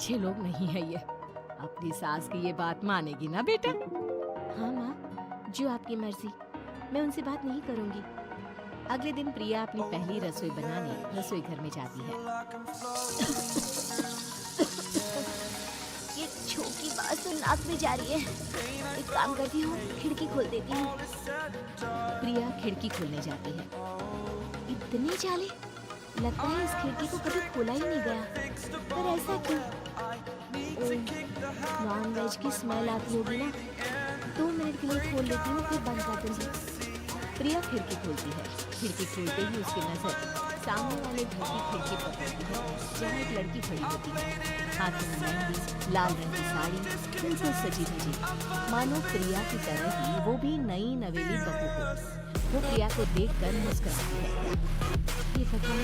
अच्छे लोग नहीं है ये। अपनी सास की ये बात मानेगी ना बेटा? हाँ माँ, जो आपकी मर्जी, मैं उनसे बात नहीं करूंगी। अगले दिन प्रिया अपनी पहली रसोई बनाने रसोई घर में जाती है। ये छोटी बात तो नाक में जा रही है। एक काम करती हूँ, खिड़की खोल देती हूँ। प्रिया खिड़की खोलने जाती है। इतने जाले, लगता है इस खिड़की को कभी खोला ही नहीं गया। पर ऐसा क्यों? नॉन वेज की स्मेल आती होगी ना। 2 मिनट के लिए खोल लेती हूँ, फिर बंद कर दूंगी। प्रिया खिड़की खोलती है। खिड़की खोलते ही उसकी नजर सामने वाले घर की खिड़की पर पड़ती है, जहाँ एक लड़की खड़ी होती है। हाथ में मेहंदी, लाल रंग की साड़ी, बिल्कुल सजी धजी, मानो प्रिया की तरह ही वो भी नई नवेली बहू हो। वो प्रिया को देखकर मुस्कुराती है। ये भगवान,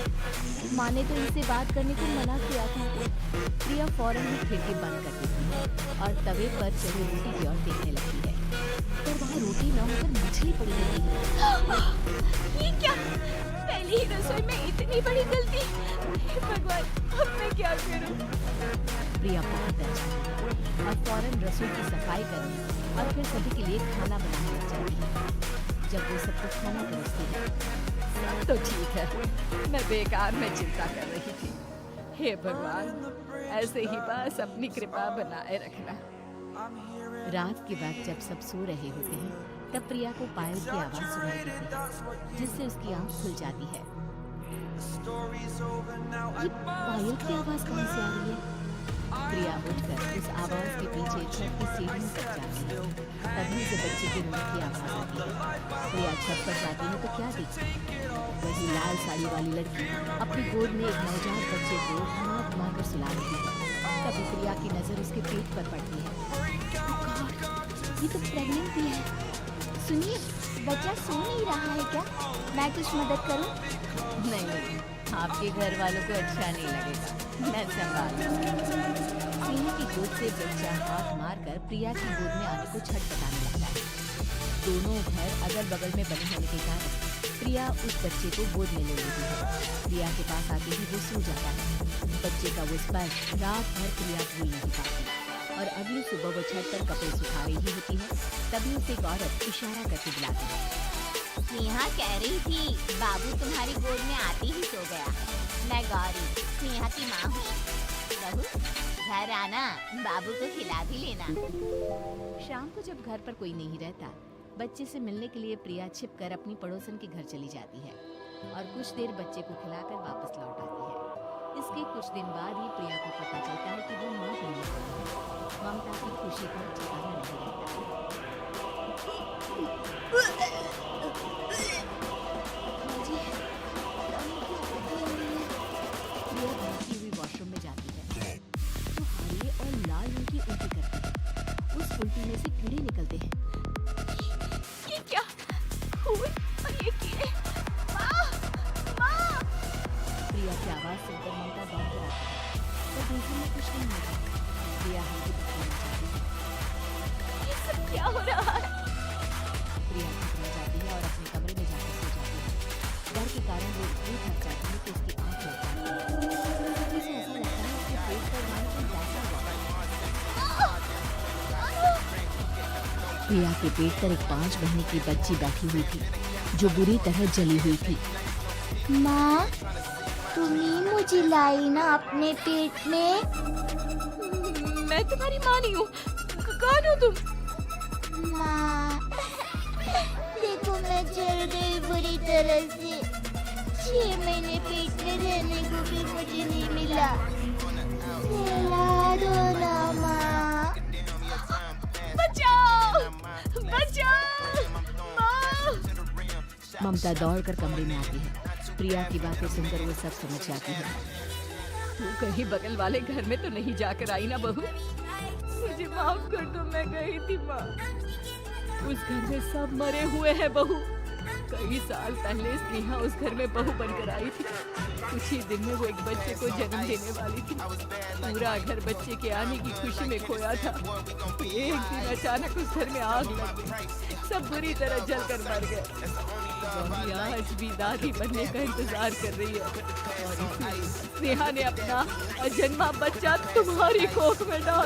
माँ ने तो इनसे बात करने को मना किया था। प्रिया फौरन ही खिड़की बंद कर देती है और तवे पर चढ़ी रोटी की ओर देखने लगती है। पर वहाँ रोटी न होकर मछली पड़ी रहती है। ये क्या? पहली ही रसोई में इतनी बड़ी गलती। हे भगवान, अब मैं क्या करूं? प्रिया बहुत डर जाती है और फौरन रसोई की सफाई करने और फिर सभी के लिए खाना बनाने लग जाती है। जब वो सबको खाना परोसती है, सब तो ठीक है, मैं बेकार में चिंता कर रही थी। हे भगवान, ऐसे ही बस अपनी कृपा बनाए रखना। रात के बाद जब सब सो रहे होते हैं, तब प्रिया को पायल की आवाज सुनाई देती है, जिससे उसकी आंख खुल जाती है। ये पायल की आवाज कहाँ से आ रही है? प्रिया उठकर उस आवाज के पीछे छत की सीढ़ियों तक जाती है। तभी से बच्चे की रोने की आवाज आती है। प्रिया छत पर जाती है तो क्या देखती है? वही लाल साड़ी वाली लड़की अपनी गोद में एक नवजात बच्चे को घुमा घुमा कर सुला रही है। तभी प्रिया की नजर उसके पेट पर पड़ती है। ये तो प्रेग्नेंट भी है। सुनिए, बच्चा सो नहीं रहा है क्या? मैं कुछ मदद करूं? नहीं, आपके घर वालों को अच्छा नहीं लगेगा, मैं संभालूंगी। सिंह की गोद से बच्चा हाथ मारकर प्रिया की गोद में आने को छटपटाने लगता है। दोनों घर अगल बगल में बने होने के कारण प्रिया उस बच्चे को गोद में ले लेती है। प्रिया के पास आके ही वो सो जाता है। बच्चे का वो स्पर्श रात भर प्रिया भूल नहीं पाती और अगली सुबह वो छत पर कपड़े सुखा रही होती है। तभी उसे एक औरत इशारा करके बुलाती है। स्नेहा कह रही थी, बाबू तुम्हारी गोद में आते ही सो गया। मैं गौरी, स्नेहा की माँ हूँ। बहू, घर आना, बाबू को खिला भी लेना। शाम को जब घर पर कोई नहीं रहता, बच्चे से मिलने के लिए प्रिया छिपकर अपनी पड़ोसन के घर चली जाती है और कुछ देर बच्चे को खिलाकर वापस लौट आती है। इसके कुछ दिन बाद ही प्रिया को पता चलता है कि वो मां होने वाली है। ममता की खुशी का ठिकाना नहीं रहता। प्रिया भागती हुई वॉशरूम में जाती है तो हरे और लाल रंग की उल्टी करती है। उस उल्टी में से कीड़े निकलते हैं। ये क्या? खून और ये कीड़े! माँ! माँ! प्रिया की आवाज सुनकर ममता दौड़ कर आती है, पर देखने में कुछ नहीं होता। प्रिया हल्की पकड़ना चाहती है। ये सब क्या हो रहा है? प्रिया घबरा जाती है और अपने कमरे में जाकर सो जाती है। डर के कारण वो इतनी थक जाती है कि उसकी आंख लग जाती है। तभी से ऐसा लगता है उसके पेट पर मानो कोई बैठा हुआ है। प्रिया के पेट पर एक 5 महीने की बच्ची बैठी हुई थी, जो बुरी तरह जली हुई थी। माँ, तुम ही मुझे लाई ना अपने पेट में? मैं तुम्हारी माँ नहीं हूँ। कौन हो तुम? माँ, देखो मैं जल गई बुरी तरह से। 6 महीने पेट में रहने को भी मुझे नहीं मिला। खिला दो ना माँ। बचाओ! बचाओ! माँ! ममता दौड़कर कमरे में आती है। प्रिया की बातें सुनकर वो सब समझ जाती है। तू कहीं बगल वाले घर में तो नहीं जाकर आई ना बहू? मुझे माफ कर दो, मैं गई थी माँ। उस घर में सब मरे हुए हैं बहू। कई साल पहले स्नेहा उस घर में बहू बनकर आई थी। कुछ ही दिन में वो एक बच्चे को जन्म देने वाली थी। पूरा घर बच्चे के आने की खुशी में खोया था। एक दिन अचानक उस घर में आग लग गई। सब बुरी तरह जलकर मर गए। गौरी आज भी दादी बनने का इंतजार कर रही है और इसीलिए स्नेहा ने अपना अजन्मा बच्चा तुम्हारी कोख में डाल